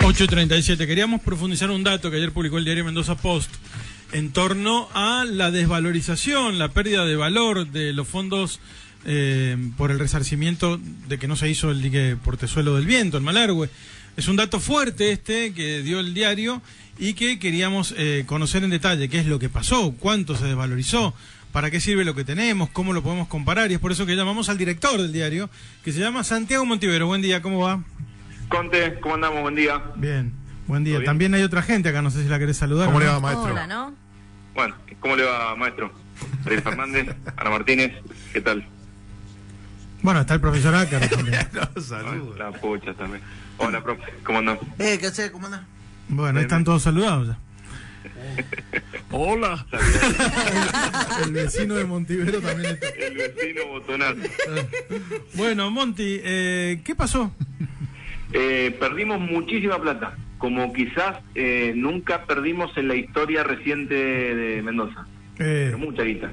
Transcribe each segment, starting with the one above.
8:37. Queríamos profundizar un dato que ayer publicó el diario Mendoza Post en torno a la desvalorización, la pérdida de valor de los fondos por el resarcimiento de que no se hizo el dique Portezuelo del Viento, en Malargüe. Es un dato fuerte que dio el diario y que queríamos conocer en detalle qué es lo que pasó, cuánto se desvalorizó, para qué sirve lo que tenemos, cómo lo podemos comparar, y es por eso que llamamos al director del diario, que se llama Santiago Montivero. Buen día, ¿cómo va? Conte, ¿cómo andamos? Buen día. Bien, buen día. También hay otra gente acá, no sé si la querés saludar. ¿Cómo ¿no? le va, maestro? Hola, ¿no? Bueno, ¿cómo le va, maestro? Ariel Fernández, Ana Martínez, ¿qué tal? Bueno, está el profesor Ácaro también. No, saludos. La pocha también. Hola, profe, ¿cómo andás? ¿Qué haces? ¿Cómo andás? Bueno, ahí están todos saludados ya. Hola. El vecino de Montivero también está. El vecino botonazo. Bueno, Monti, ¿qué pasó? Perdimos muchísima plata, como quizás nunca perdimos en la historia reciente de Mendoza. Pero mucha guita.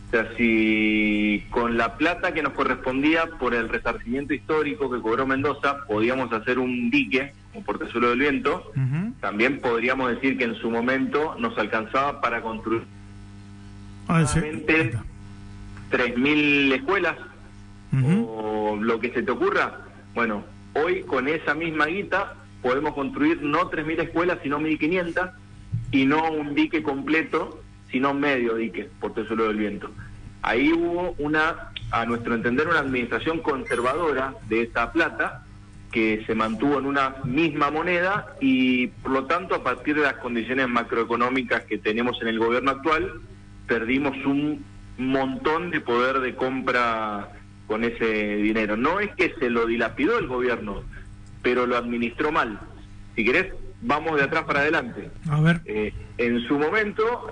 O sea, si con la plata que nos correspondía por el resarcimiento histórico que cobró Mendoza podíamos hacer un dique, como Portezuelo del Viento, también podríamos decir que en su momento nos alcanzaba para construir 3.000 escuelas, o lo que se te ocurra. Bueno, hoy con esa misma guita podemos construir no 3.000 escuelas, sino 1.500, y no un dique completo, sino medio dique, Portezuelo del Viento. Ahí hubo a nuestro entender, una administración conservadora de esa plata, que se mantuvo en una misma moneda, y por lo tanto, a partir de las condiciones macroeconómicas que tenemos en el gobierno actual, perdimos un montón de poder de compra con ese dinero. No es que se lo dilapidó el gobierno, pero lo administró mal. Si querés, vamos de atrás para adelante. A ver. En su momento,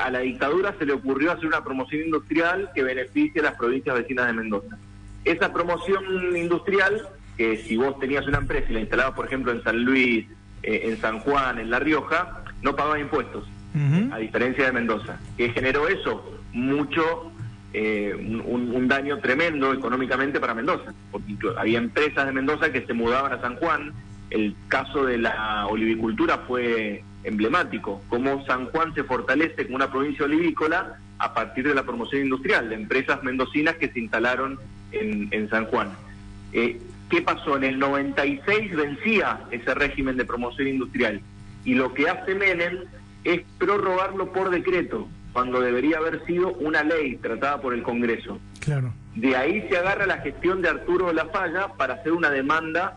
a la dictadura se le ocurrió hacer una promoción industrial que beneficie a las provincias vecinas de Mendoza. Esa promoción industrial, que si vos tenías una empresa y la instalabas, por ejemplo, en San Luis, en San Juan, en La Rioja, no pagaba impuestos, a diferencia de Mendoza. ¿Qué generó eso? Mucho, un daño tremendo económicamente para Mendoza, porque había empresas de Mendoza que se mudaban a San Juan. El caso de la olivicultura fue emblemático, cómo San Juan se fortalece como una provincia olivícola a partir de la promoción industrial de empresas mendocinas que se instalaron en San Juan. ¿Qué pasó? En el 96 vencía ese régimen de promoción industrial, y lo que hace Menem es prorrogarlo por decreto, cuando debería haber sido una ley tratada por el Congreso. Claro. De ahí se agarra la gestión de Arturo de la Falla para hacer una demanda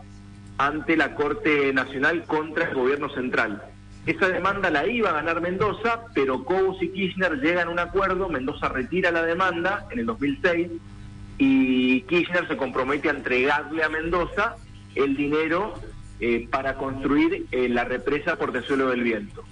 ante la Corte Nacional contra el gobierno central. Esa demanda la iba a ganar Mendoza, pero Cobos y Kirchner llegan a un acuerdo. Mendoza retira la demanda en el 2006 y Kirchner se compromete a entregarle a Mendoza el dinero para construir la represa Portezuelo del Viento.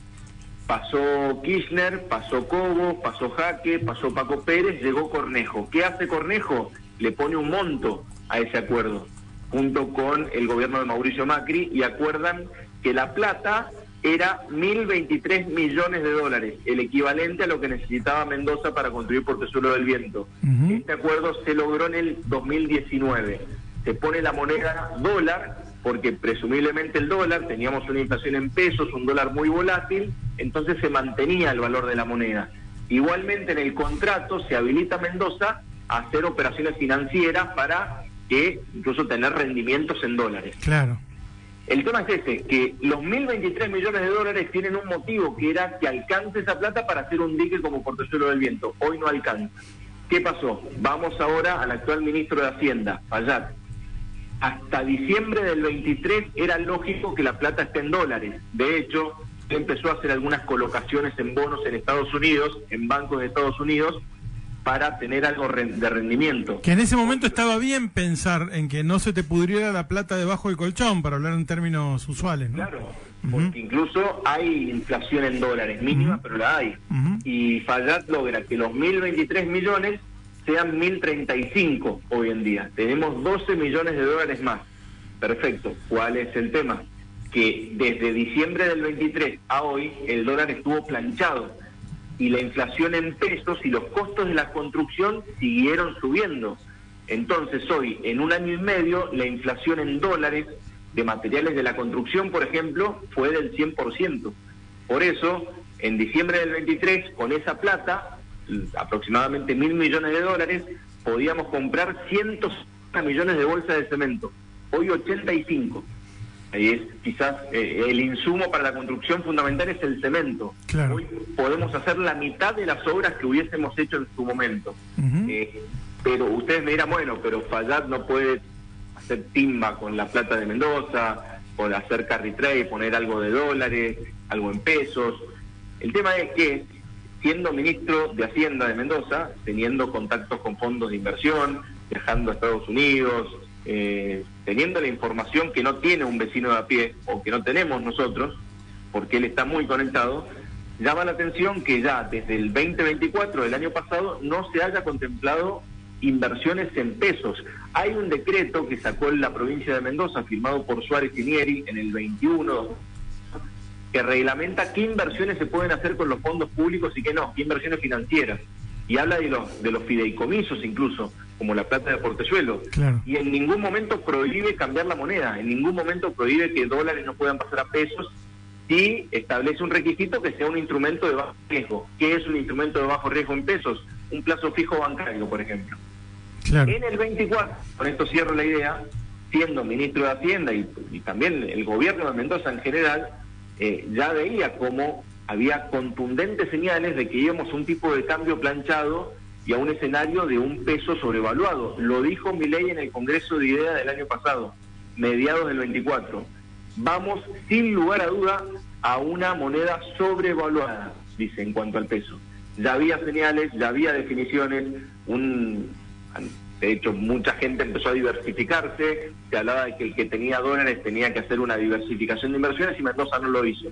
Pasó Kirchner, pasó Cobos, pasó Jaque, pasó Paco Pérez, llegó Cornejo. ¿Qué hace Cornejo? Le pone un monto a ese acuerdo, junto con el gobierno de Mauricio Macri, y acuerdan que la plata era 1.023 millones de dólares, el equivalente a lo que necesitaba Mendoza para construir Portezuelo del Viento. Este acuerdo se logró en el 2019. Se pone la moneda dólar, porque presumiblemente el dólar, teníamos una inflación en pesos, un dólar muy volátil, entonces se mantenía el valor de la moneda. Igualmente en el contrato se habilita a Mendoza a hacer operaciones financieras para que incluso tener rendimientos en dólares. Claro. El tema es ese, que los 1.023 millones de dólares tienen un motivo, que era que alcance esa plata para hacer un dique como Portezuelo del Viento. Hoy no alcanza. ¿Qué pasó? Vamos ahora al actual ministro de Hacienda, Fayad. Hasta diciembre del 23 era lógico que la plata esté en dólares. De hecho, empezó a hacer algunas colocaciones en bonos en Estados Unidos, en bancos de Estados Unidos, para tener algo de rendimiento. Que en ese momento estaba bien pensar en que no se te pudriera la plata debajo del colchón, para hablar en términos usuales, ¿no? Claro, porque incluso hay inflación en dólares, mínima, pero la hay. Y Fayad logra que los 1.023 millones sean 1.035 hoy en día. Tenemos 12 millones de dólares más. Perfecto. ¿Cuál es el tema? Que desde diciembre del 23 a hoy el dólar estuvo planchado, y la inflación en pesos y los costos de la construcción siguieron subiendo. Entonces hoy, en un año y medio, la inflación en dólares de materiales de la construcción, por ejemplo, fue del 100%. Por eso, en diciembre del 23, con esa plata, aproximadamente 1.000 millones de dólares, podíamos comprar 150 millones de bolsas de cemento. Hoy 85. Es quizás el insumo para la construcción fundamental es el cemento. Claro. Hoy podemos hacer la mitad de las obras que hubiésemos hecho en su momento. Pero ustedes me dirán, bueno, pero Fallat no puede hacer timba con la plata de Mendoza, o hacer carry trade, poner algo de dólares, algo en pesos. El tema es que, siendo ministro de Hacienda de Mendoza, teniendo contactos con fondos de inversión, viajando a Estados Unidos, teniendo la información que no tiene un vecino de a pie, o que no tenemos nosotros, porque él está muy conectado, llama la atención que ya desde el 2024 del año pasado no se haya contemplado inversiones en pesos. Hay un decreto que sacó la provincia de Mendoza, firmado por Suárez y Nieri en el 21, que reglamenta qué inversiones se pueden hacer con los fondos públicos y qué no, qué inversiones financieras. Y habla de los fideicomisos incluso, como la plata de Portezuelo. Claro. Y en ningún momento prohíbe cambiar la moneda, en ningún momento prohíbe que dólares no puedan pasar a pesos, y establece un requisito que sea un instrumento de bajo riesgo. ¿Qué es un instrumento de bajo riesgo en pesos? Un plazo fijo bancario, por ejemplo. Claro. En el 24, con esto cierro la idea, siendo ministro de Hacienda y también el gobierno de Mendoza en general, ya veía cómo había contundentes señales de que íbamos a un tipo de cambio planchado y a un escenario de un peso sobrevaluado. Lo dijo Milei en el Congreso de Ideas del año pasado, mediados del 24. Vamos, sin lugar a duda, a una moneda sobrevaluada, dice, en cuanto al peso. Ya había señales, ya había definiciones, de hecho, mucha gente empezó a diversificarse, se hablaba de que el que tenía dólares tenía que hacer una diversificación de inversiones y Mendoza no lo hizo.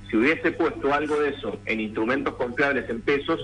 Si hubiese puesto algo de eso en instrumentos confiables en pesos,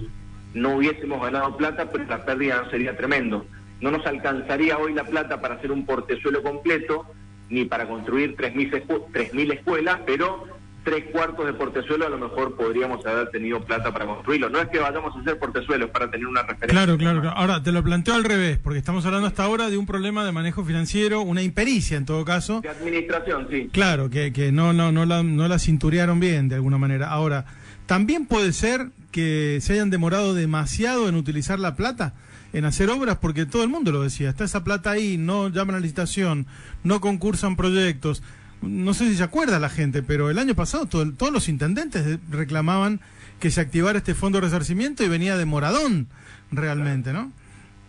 no hubiésemos ganado plata, pero la pérdida no sería tremendo. No nos alcanzaría hoy la plata para hacer un portezuelo completo, ni para construir 3.000 escuelas, pero 3/4 de portezuelo a lo mejor podríamos haber tenido plata para construirlo. No es que vayamos a hacer portezuelos para tener una referencia. Claro. Ahora, te lo planteo al revés, porque estamos hablando hasta ahora de un problema de manejo financiero, una impericia en todo caso. De administración, sí. Claro, que no la cinturearon bien de alguna manera. Ahora, también puede ser que se hayan demorado demasiado en utilizar la plata, en hacer obras, porque todo el mundo lo decía, está esa plata ahí, no llaman a licitación, no concursan proyectos. No sé si se acuerda la gente, pero el año pasado todos los intendentes reclamaban que se activara este fondo de resarcimiento y venía demoradón realmente, ¿no?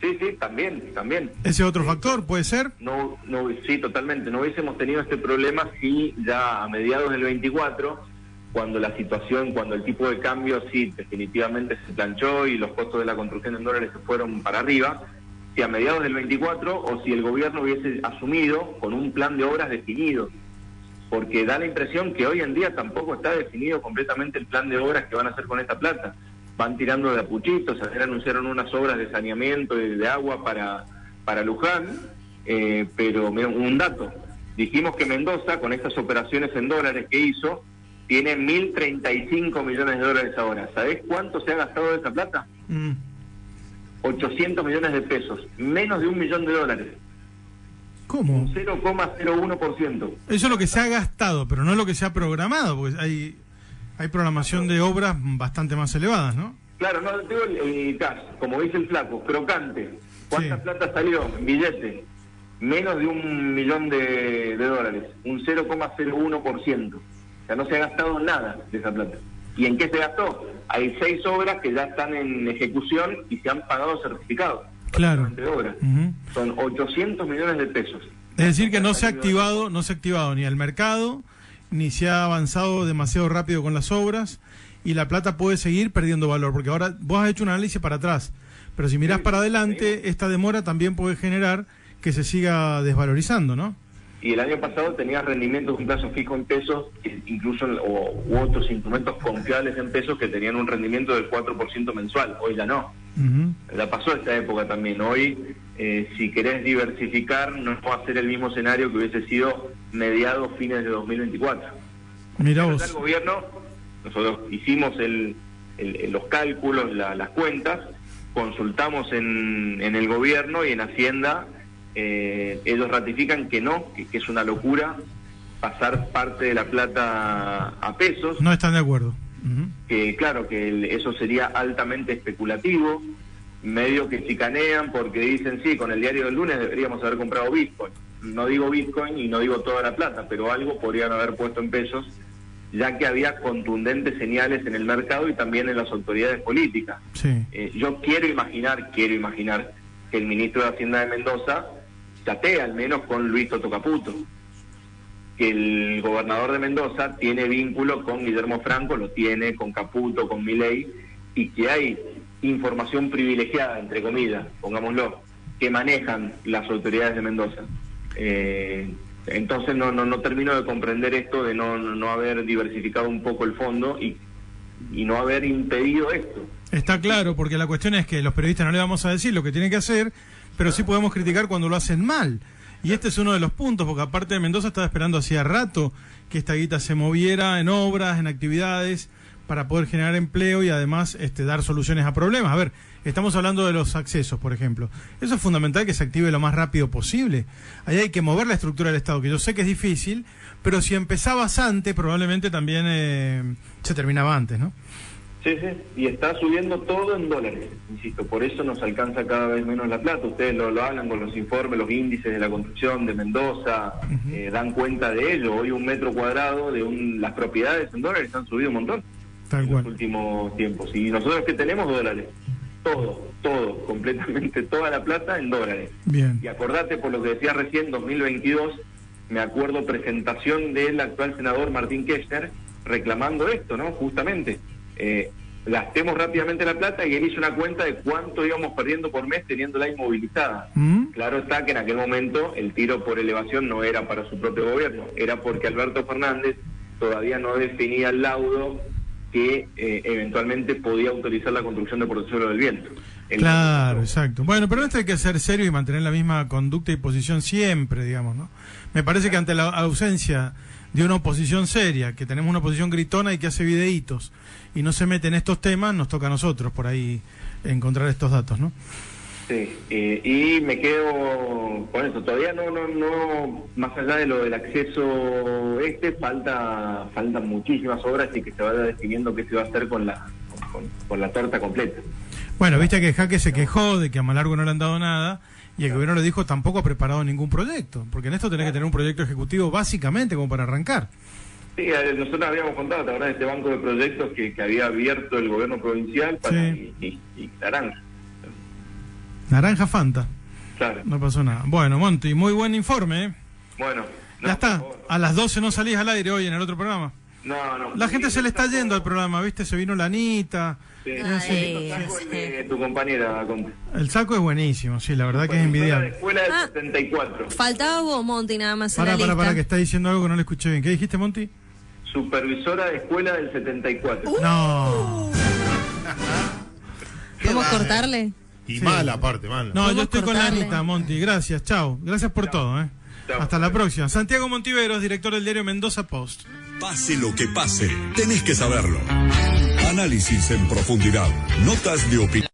Sí, también. ¿Ese otro factor puede ser? No, sí, totalmente. No hubiésemos tenido este problema si ya a mediados del 24, cuando la situación, cuando el tipo de cambio sí definitivamente se planchó y los costos de la construcción en dólares se fueron para arriba, si a mediados del 24 o si el gobierno hubiese asumido con un plan de obras definido. Porque da la impresión que hoy en día tampoco está definido completamente el plan de obras que van a hacer con esta plata. Van tirando de apuchitos. Ayer anunciaron unas obras de saneamiento y de agua para Luján, pero mira, un dato. Dijimos que Mendoza, con estas operaciones en dólares que hizo, tiene 1.035 millones de dólares ahora. ¿Sabés cuánto se ha gastado de esa plata? 800 millones de pesos, menos de $1 millón. ¿Cómo? 0,01%. Eso es lo que se ha gastado, pero no es lo que se ha programado, porque hay programación de obras bastante más elevadas, ¿no? Claro, no digo el cash, como dice el flaco, crocante. ¿Cuánta plata salió en billete? Menos de $1 millón, un 0,01%. O sea, no se ha gastado nada de esa plata. ¿Y en qué se gastó? Hay 6 obras que ya están en ejecución y se han pagado certificados. Claro. De obra. Son 800 millones de pesos. Es decir, que no se ha activado ni el mercado, ni se ha avanzado demasiado rápido con las obras, y la plata puede seguir perdiendo valor, porque ahora vos has hecho un análisis para atrás, pero si mirás para adelante, esta demora también puede generar que se siga desvalorizando, ¿no? Y el año pasado tenías rendimientos de un plazo fijo en pesos, incluso u otros instrumentos confiables en pesos que tenían un rendimiento del 4% mensual. Hoy ya no. Ya pasó esta época también. Hoy, si querés diversificar, no va a ser el mismo escenario que hubiese sido mediados, fines de 2024. Mirá vos. El gobierno, nosotros hicimos los cálculos, las cuentas, consultamos en el gobierno y en Hacienda. Ellos ratifican que no, que es una locura pasar parte de la plata a pesos. No están de acuerdo. Que claro, que eso sería altamente especulativo, medio que chicanean porque dicen, sí, con el diario del lunes deberíamos haber comprado Bitcoin. No digo Bitcoin y no digo toda la plata, pero algo podrían haber puesto en pesos, ya que había contundentes señales en el mercado y también en las autoridades políticas. Sí. Yo quiero imaginar que el ministro de Hacienda de Mendoza chatea al menos con Luis Toto Caputo, que el gobernador de Mendoza tiene vínculo con Guillermo Franco, lo tiene con Caputo, con Milei, y que hay información privilegiada, entre comillas, pongámoslo, que manejan las autoridades de Mendoza. Entonces no termino de comprender esto de no haber diversificado un poco el fondo y no haber impedido esto. Está claro, porque la cuestión es que los periodistas no le vamos a decir lo que tienen que hacer, pero sí podemos criticar cuando lo hacen mal. Y este es uno de los puntos, porque aparte de Mendoza estaba esperando hacía rato que esta guita se moviera en obras, en actividades, para poder generar empleo y además dar soluciones a problemas. A ver, estamos hablando de los accesos, por ejemplo. Eso es fundamental, que se active lo más rápido posible. Ahí hay que mover la estructura del Estado, que yo sé que es difícil, pero si empezabas antes, probablemente también se terminaba antes, ¿no? Sí, y está subiendo todo en dólares, insisto, por eso nos alcanza cada vez menos la plata. Ustedes lo hablan con los informes, los índices de la construcción de Mendoza, dan cuenta de ello. Hoy un metro cuadrado de las propiedades en dólares han subido un montón en los últimos tiempos. Y nosotros que tenemos dólares, todo, completamente toda la plata en dólares. Bien. Y acordate, por lo que decía recién, 2022, me acuerdo presentación del actual senador Martín Kirchner reclamando esto, ¿no? Justamente. Gastemos rápidamente la plata, y él hizo una cuenta de cuánto íbamos perdiendo por mes teniéndola inmovilizada. Claro está que en aquel momento el tiro por elevación no era para su propio gobierno, era porque Alberto Fernández todavía no definía el laudo que eventualmente podía autorizar la construcción de Portezuelo del Viento. Claro, exacto. Bueno, pero esto hay que ser serio y mantener la misma conducta y posición siempre, digamos, ¿no? Me parece que ante la ausencia de una oposición seria, que tenemos una oposición gritona y que hace videitos y no se mete en estos temas, nos toca a nosotros por ahí encontrar estos datos, ¿no? Sí, y me quedo con eso. Todavía no, más allá de lo del acceso faltan muchísimas obras y que se vaya definiendo qué se va a hacer con la torta completa. Bueno, viste que Jaque se quejó de que a Malargo no le han dado nada, y el gobierno le dijo tampoco ha preparado ningún proyecto, porque en esto tenés que tener un proyecto ejecutivo básicamente como para arrancar. Sí, nosotros habíamos contado, la verdad, este banco de proyectos que había abierto el gobierno provincial para y naranja. Naranja Fanta. Claro. No pasó nada. Bueno, Monty, muy buen informe, ¿eh? Bueno. Ya está. A las 12 no salís al aire hoy en el otro programa. No. La gente se le está yendo al programa, ¿viste? Se vino la Anita. Sí. Tu compañera. El saco es buenísimo, sí, la verdad que es envidiable. Escuela del 74. Faltaba vos, Monty, nada más en la lista. Para, que está diciendo algo que no le escuché bien. ¿Qué dijiste, Monty? Supervisora de escuela del 74. No. ¿Podemos cortarle? Y mala, aparte, mala. No, yo estoy con la Anita, Monty. Gracias, chao. Gracias por todo, ¿eh? Chao. Hasta la próxima. Santiago Montiveros, director del diario Mendoza Post. Pase lo que pase, tenés que saberlo. Análisis en profundidad, notas de opinión.